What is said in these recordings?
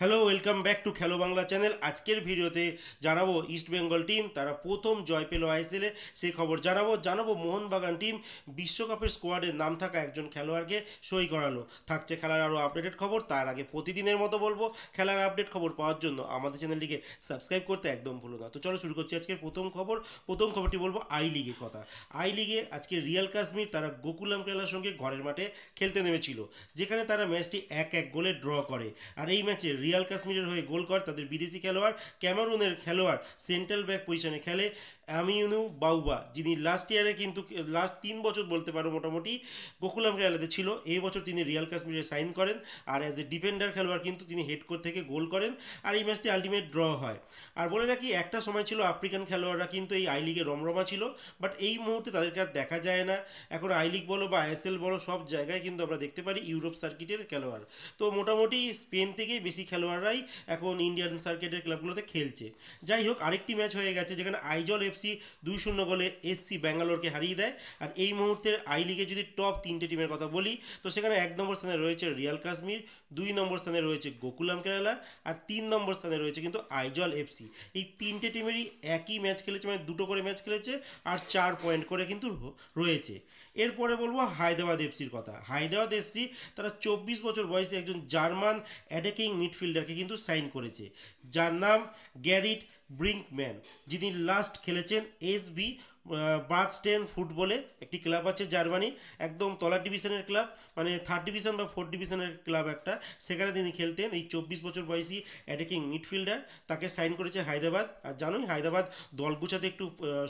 Hello, welcome back to খেলো Bangla channel. আজকের ভিডিওতে জানাবো ইস্ট বেঙ্গল টিম তারা প্রথম জয় পেল আইএসএলে, সেই খবর জানাবো মোহনবাগান টিম বিশ্বকাপের স্কোয়াডে নাম থাকা একজন খেলোয়াড়কে সই করালো। থাকছে খেলার আরও আপডেটেড খবর। তার আগে প্রতিদিনের মতো বলবো, খেলার আপডেট খবর পাওয়ার জন্য আমাদের চ্যানেলটিকে সাবস্ক্রাইব করতে একদম ভুলো না। তো চলো শুরু করছি আজকের প্রথম খবরটি বলবো আই লিগের কথা। আই লিগে আজকে রিয়াল কাশ্মীর তারা গোকুলাম কেরালার সঙ্গে ঘরের মাঠে খেলতে নেমেছিল, যেখানে তারা ম্যাচটি 1-1 গোলে ড্র করে। আর এই ম্যাচে রিয়াল কাশ্মীরের হয়ে গোল করে তাদের বিদেশি খেলোয়াড়, ক্যামেরুনের খেলোয়াড়, সেন্ট্রাল ব্যাক পজিশনে খেলে আমিউনু বাউবা, যিনি লাস্ট ইয়ারে কিন্তু লাস্ট 3 বছর বলতে পারো মোটামুটি গোকুলাম কেরালাতে ছিল। এই বছর তিনি রিয়াল কাশ্মীরে সাইন করেন, আর অ্যাজ এ ডিফেন্ডার খেলোয়াড় কিন্তু তিনি হেড কোর্ট থেকে গোল করেন। আর এই ম্যাচটি আলটিমেট ড্র হয়। আর বলে রাখি, একটা সময় ছিল আফ্রিকান খেলোয়াড়রা কিন্তু এই আই লিগে রমরমা ছিল, বাট এই মুহূর্তে তাদেরকে আর দেখা যায় না। এখন আই লিগ বলো বা আইএসএল বলো, সব জায়গায় কিন্তু আমরা দেখতে পারি ইউরোপ সার্কিটের খেলোয়াড়। তো মোটামুটি স্পেন থেকেই বেশি খেলোয়াড়রাই এখন ইন্ডিয়ান সার্কিটের ক্লাবগুলোতে খেলছে। যাই হোক, আরেকটি ম্যাচ হয়ে গেছে যেখানে আইজল এফসি 2-0 গোলে এসসি ব্যাঙ্গালোরকে হারিয়ে দেয়। আর এই মুহূর্তের আই লিগে যদি টপ 3টে টিমের কথা বলি, তো সেখানে 1 নম্বর স্থানে রয়েছে রিয়াল কাশ্মীর, 2 নম্বর স্থানে রয়েছে গোকুলাম কেরালা, আর 3 নম্বর স্থানে রয়েছে কিন্তু আইজল এফসি। এই 3টে টিমেরই একই ম্যাচ খেলেছে, মানে 2টো করে ম্যাচ খেলেছে, আর 4 পয়েন্ট করে কিন্তু রয়েছে। এরপরে বলবো হায়দ্রাবাদ এফসির কথা। হায়দ্রাবাদ এফসি তারা 24 বছর বয়সে একজন জার্মান অ্যাটাকিং মিডফিল্ডারকে কিন্তু সাইন করেছে, যার নাম গ্যারিট ব্রিঙ্কম্যান, যিনি লাস্ট খেলেছেন এসবি বার্কস্টেন ফুটবলে, একটি ক্লাব আছে জার্মানি, একদম তলার ডিভিশনের ক্লাব, মানে 3rd ডিভিশন বা 4th ডিভিশনের ক্লাব একটা, সেখানে তিনি খেলতেন। এই 24 বছর বয়সী অ্যাটাকিং মিডফিল্ডার, তাকে সাইন করেছে হায়দ্রাবাদ। আর জানোই হায়দ্রাবাদ দল গোছাতে একটু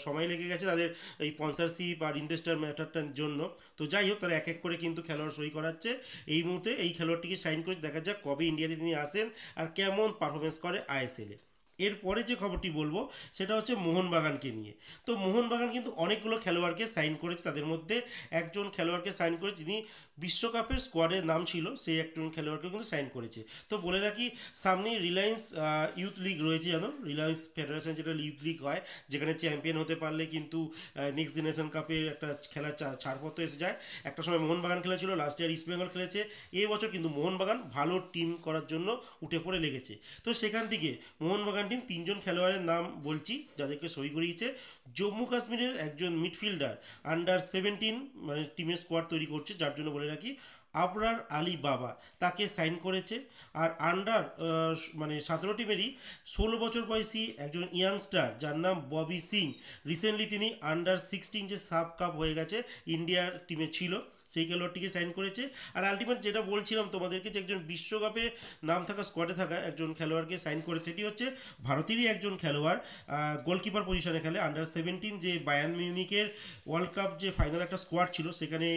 সময় লেগে গেছে তাদের এই স্পন্সরশিপ আর ইনভেস্টার ম্যাটারটার জন্য। তো যাই হোক, তারা এক এক করে কিন্তু খেলোয়াড় সই করাচ্ছে। এই মুহূর্তে এই খেলোয়াড়টিকে সাইন করেছে, দেখা যাক কবে ইন্ডিয়াতে তিনি আসেন আর কেমন পারফরমেন্স করে আইএসএলে। এরপরে যে খবরটি বলবো সেটা হচ্ছে মোহনবাগানকে নিয়ে। তো মোহনবাগান কিন্তু অনেকগুলো খেলোয়াড়কে সাইন করেছে, তাদের মধ্যে একজন খেলোয়াড়কে সাইন করে যিনি বিশ্বকাপের স্কোয়াডের নাম ছিল, সেই একজন খেলোয়াড়কে কিন্তু সাইন করেছে। তো বলে রাখি, সামনেই রিলায়েন্স ইউথ লিগ রয়েছে, জানো, রিলায়েন্স ফেডারেশন যেটা ইউথ লিগ হয়, যেখানে চ্যাম্পিয়ন হতে পারলে কিন্তু নেক্সট জেনারেশন কাপের একটা খেলার ছাড়পত্র এসে যায়। একটা সময় মোহনবাগান খেলেছিল, লাস্ট ইয়ার ইস্ট বেঙ্গল খেলেছে, এই বছর কিন্তু মোহনবাগান ভালো টিম করার জন্য উঠে পড়ে লেগেছে। তো সেখান থেকে মোহনবাগান টিম 3জন খেলোয়াড়ের নাম বলছি যাদেরকে সই করিয়েছে। জম্মু কাশ্মীরের একজন মিডফিল্ডার আন্ডার 17 মানে টিমের স্কোয়াড তৈরি করছে, যার জন্য বলে রাখি আবরার আলী বাবা, তাকে সাইন করেছে। আর আন্ডার মানে 17 টিমেরই 16 বছর বয়সী একজন ইয়াংস্টার, যার নাম ববি সিং, রিসেন্টলি তিনি আন্ডার 16 যে সাব কাপ হয়ে গেছে ইন্ডিয়ার টিমে ছিল, সেই খেলোয়াড়টিকে সাইন করেছে। আর আলটিমেট যেটা বলছিলাম তোমাদেরকে, যে একজন বিশ্বকাপে নাম থাকা স্কোয়াডে থাকা একজন খেলোয়াড়কে সাইন করে, সেটি হচ্ছে ভারতেরই একজন খেলোয়াড়, গোলকিপার পজিশনে খেলে আন্ডার 17 যে বায়ার্ন মিউনিকের ওয়ার্ল্ড কাপ যে ফাইনাল একটা স্কোয়াড ছিল, সেখানে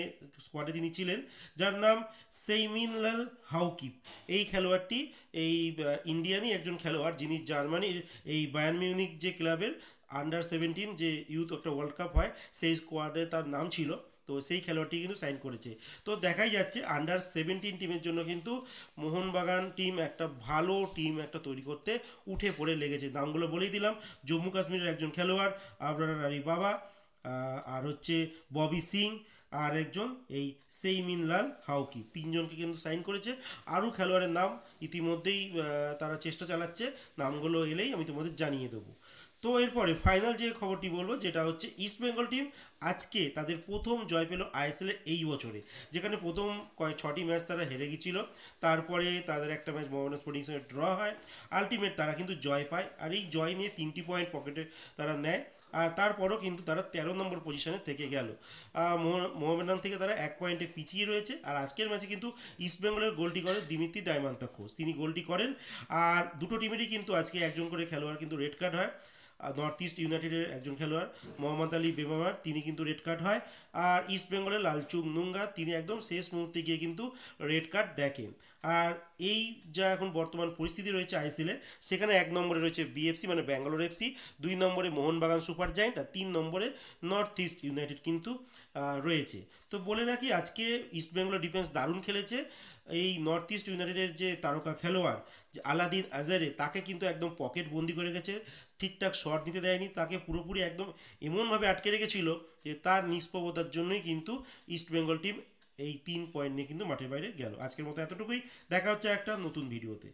স্কোয়াডে তিনি ছিলেন, যার নাম সেইমিনলাল হাউকিপ। এই খেলোয়াড়টি এই ইন্ডিয়ানই একজন খেলোয়াড়, যিনি জার্মানির এই বায়ার্ন মিউনিক যে ক্লাবের আন্ডার 17 যে ইউথ একটা ওয়ার্ল্ড কাপ হয়, সেই স্কোয়াডে তার নাম ছিল। তো সেই খেলোয়াড়টি কিন্তু সাইন করেছে। তো দেখাই যাচ্ছে আন্ডার 17 টিমের জন্য কিন্তু মোহনবাগান টিম একটা ভালো টিম একটা তৈরি করতে উঠে পড়ে লেগেছে। নামগুলো বলেই দিলাম, জম্মু কাশ্মীরের একজন খেলোয়াড় আবরার আলী বাবা, আর হচ্ছে ববি সিং, আর একজন এই সেইমিনলাল হাউকি, 3জনকে কিন্তু সাইন করেছে। আরও খেলোয়াড়ের নাম ইতিমধ্যেই তারা চেষ্টা চালাচ্ছে, নামগুলো এলেই আমি তোমাদের জানিয়ে দেবো। তো এরপরে ফাইনাল যে খবরটি বলবো, যেটা হচ্ছে ইস্ট বেঙ্গল টিম আজকে তাদের প্রথম জয় পেল আইএসএলে এই বছরে, যেখানে প্রথম 6টি ম্যাচ তারা হেরে গিয়েছিল, তারপরে তাদের একটা ম্যাচ মোহামেডান স্পোর্টিং সঙ্গে ড্র হয়, আলটিমেট তারা কিন্তু জয় পায়। আর এই জয় নিয়ে 3টি পয়েন্ট পকেটে তারা নেয়। আর তারপরও কিন্তু তারা 13 নম্বর পজিশনে থেকে গেল। মোহামেডান থেকে তারা 1 পয়েন্টে পিছিয়ে রয়েছে। আর আজকের ম্যাচে কিন্তু ইস্টবেঙ্গলের গোলটি করে দিমিত্রি দাইমান্তাখোস, তিনি গোলটি করেন। আর দুটো টিমেরই কিন্তু আজকে একজন করে খেলোয়াড় কিন্তু রেড কার্ড হয়। নর্থ ইস্ট ইউনাইটেডের একজন খেলোয়াড় মোহাম্মদ আলী বেমামার, তিনি কিন্তু রেড কার্ড হয়। আর ইস্ট বেঙ্গলের লালচুং নুঙ্গা, তিনি একদম শেষ মুহূর্তে গিয়ে কিন্তু রেড কার্ড দেখেন। আর এই যা এখন বর্তমান পরিস্থিতি রয়েছে আইএসএলের, সেখানে 1 নম্বরে রয়েছে বিএফসি মানে ব্যাঙ্গালোর এফসি, 2 নম্বরে মোহনবাগান সুপার জায়েন্ট, আর 3 নম্বরে নর্থ ইস্ট ইউনাইটেড কিন্তু রয়েছে। তো বলে রাখি, আজকে ইস্ট বেঙ্গল ডিফেন্স দারুণ খেলেছে। এই নর্থ ইস্ট ইউনাইটেডের যে তারকা খেলোয়াড় যে আলাদিন আজারে, তাকে কিন্তু একদম পকেট বন্দি করে গেছে, ঠিকঠাক শট নিতে দেয়নি, তাকে পুরোপুরি একদম এমনভাবে আটকে রেখেছিল যে তার নিষ্প্রভতার জন্যই কিন্তু ইস্ট বেঙ্গল টিম এই 3 পয়েন্ট নিয়ে কিন্তু মাঠের বাইরে গেল। আজকের মতো এতটুকুই, দেখা হচ্ছে একটা নতুন ভিডিওতে।